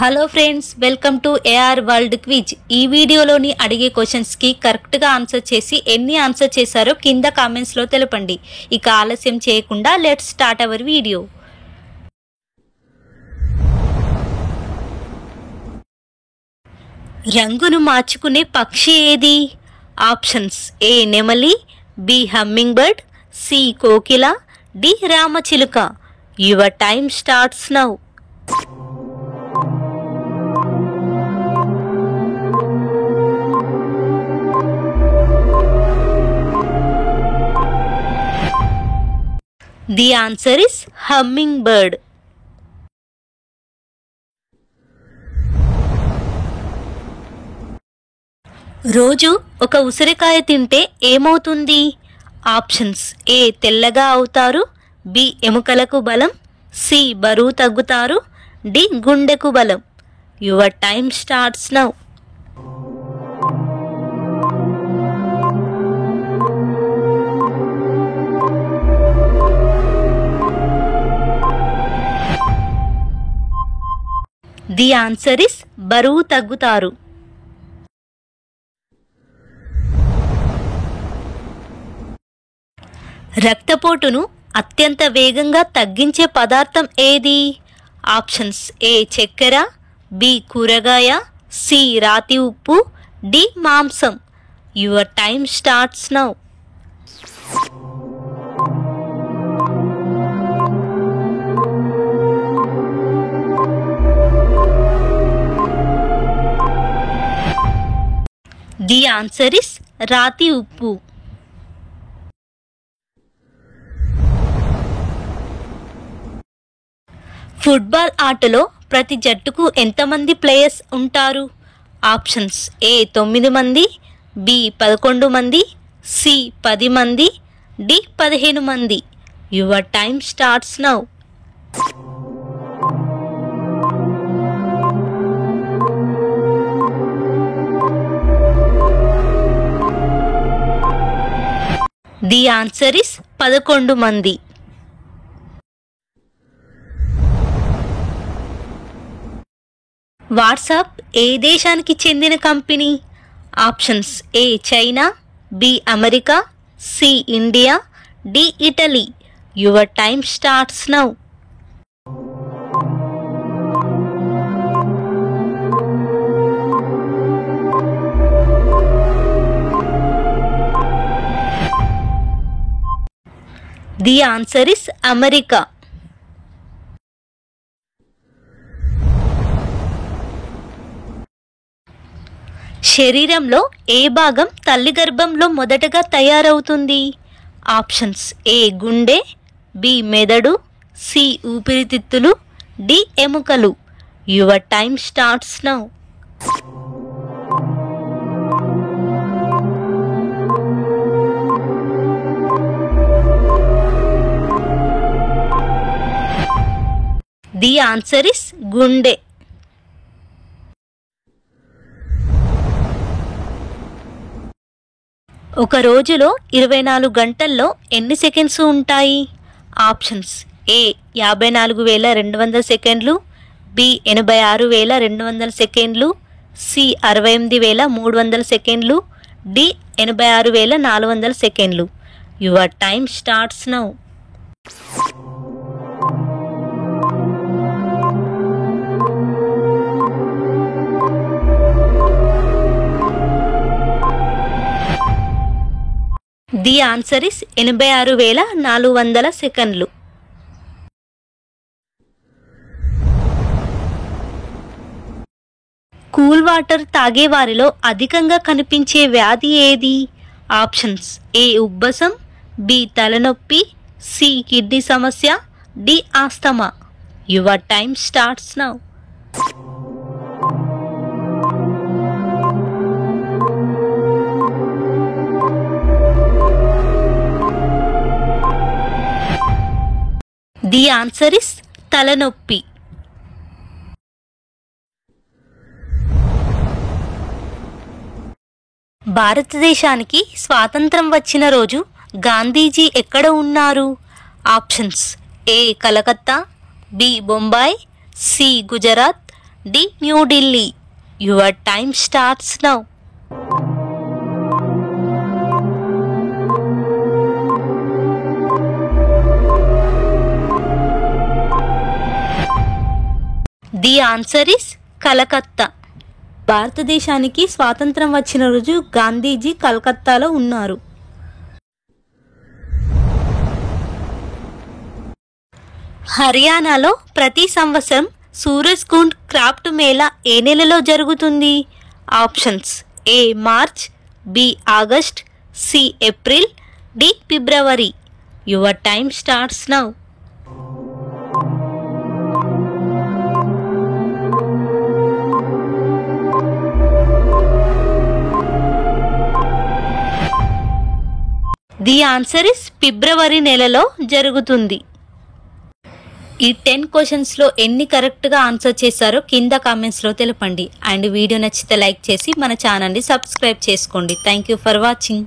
Hello friends, welcome to AR world quiz. ఈ వీడియోలోని అడిగే క్వశ్చన్స్కి కరెక్ట్గా ఆన్సర్ చేసి ఎన్ని ఆన్సర్ చేశారో కింద కామెంట్స్లో తెలపండి. ఇక ఆలస్యం చేయకుండా లెట్స్ స్టార్ట్ అవర్ వీడియో. రంగును మార్చుకునే పక్షి ఏది? ఆప్షన్స్: ఏ నెమలి, బి హమ్మింగ్ బర్డ్, సి కోకిల, డి రామచిలుక. Your time starts now. The answer is hummingbird. రోజు ఒక ఉసిరికాయ తింటే ఏమవుతుంది? ఆప్షన్స్: ఏ తెల్లగా అవుతారు, బి ఎముకలకు బలం, సి బరువు తగ్గుతారు, డి గుండెకు బలం. Your time starts now. The answer is బరువు తగ్గుతారు. రక్తపోటును అత్యంత వేగంగా తగ్గించే పదార్థం ఏది? ఆప్షన్స్: ఏ చక్కెర, బి కూరగాయ, సి రాతి ఉప్పు, డి మాంసం. Your time starts now. The answer is రాతి ఉప్పు. ఫుట్బాల్ ఆటలో ప్రతి జట్టుకు ఎంతమంది ప్లేయర్స్ ఉంటారు? ఆప్షన్స్: ఏ 9 మంది, బి 11 మంది, సి 10 మంది, డి 15 మంది. Your time starts now. The answer is 11 మంది. వాట్సాప్ ఏ దేశానికి చెందిన కంపెనీ? Options: A China, B America, C India, D Italy. Your time starts now. The answer is America. శరీరంలో ఏ భాగం తల్లి గర్భంలో మొదటగా తయారవుతుంది? ఆప్షన్స్: ఏ గుండె, బి మెదడు, సి ఊపిరితిత్తులు, డి ఎముకలు. Your time starts now. The answer is గుండె. ఒక రోజులో 24 గంటల్లో ఎన్ని సెకండ్స్ ఉంటాయి? ఆప్షన్స్: ఏ 54,200 సెకండ్లు, బి 86,200 సెకండ్లు, సి 68,300 సెకండ్లు, డి 86,400 సెకండ్లు. Your time starts now. The answer is 86,400 సెకండ్లు. కూల్ వాటర్ తాగే వారిలో అధికంగా కనిపించే వ్యాధి ఏది? ఆప్షన్స్: ఏ ఉబ్బసం, బి తలనొప్పి, సి కిడ్నీ సమస్య, D asthma. Your time starts now. The answer is తలనొప్పి. భారతదేశానికి స్వాతంత్రం వచ్చిన రోజు గాంధీజీ ఎక్కడ ఉన్నారు? Options: A Calcutta, B Bombay, C Gujarat, D New Delhi. Your time starts now. The answer is Calcutta. భారతదేశానికి స్వాతంత్రం వచ్చిన రోజు గాంధీజీ కలకత్తాలో ఉన్నారు. హర్యానాలో ప్రతి సంవత్సరం సూరజ్కుండ్ క్రాఫ్ట్ మేళా ఏ నెలలో జరుగుతుంది? Options A March, B August, C April, D ఫిబ్రవరి. Your time starts now. The answer is ఫిబ్రవరి నెలలో జరుగుతుంది. ఈ 10 క్వశ్చన్స్లో ఎన్ని కరెక్ట్గా ఆన్సర్ చేశారో కింద కామెంట్స్లో తెలపండి. అండ్ వీడియో నచ్చితే లైక్ చేసి మన ఛానల్ని సబ్స్క్రైబ్ చేసుకోండి. Thank you for watching.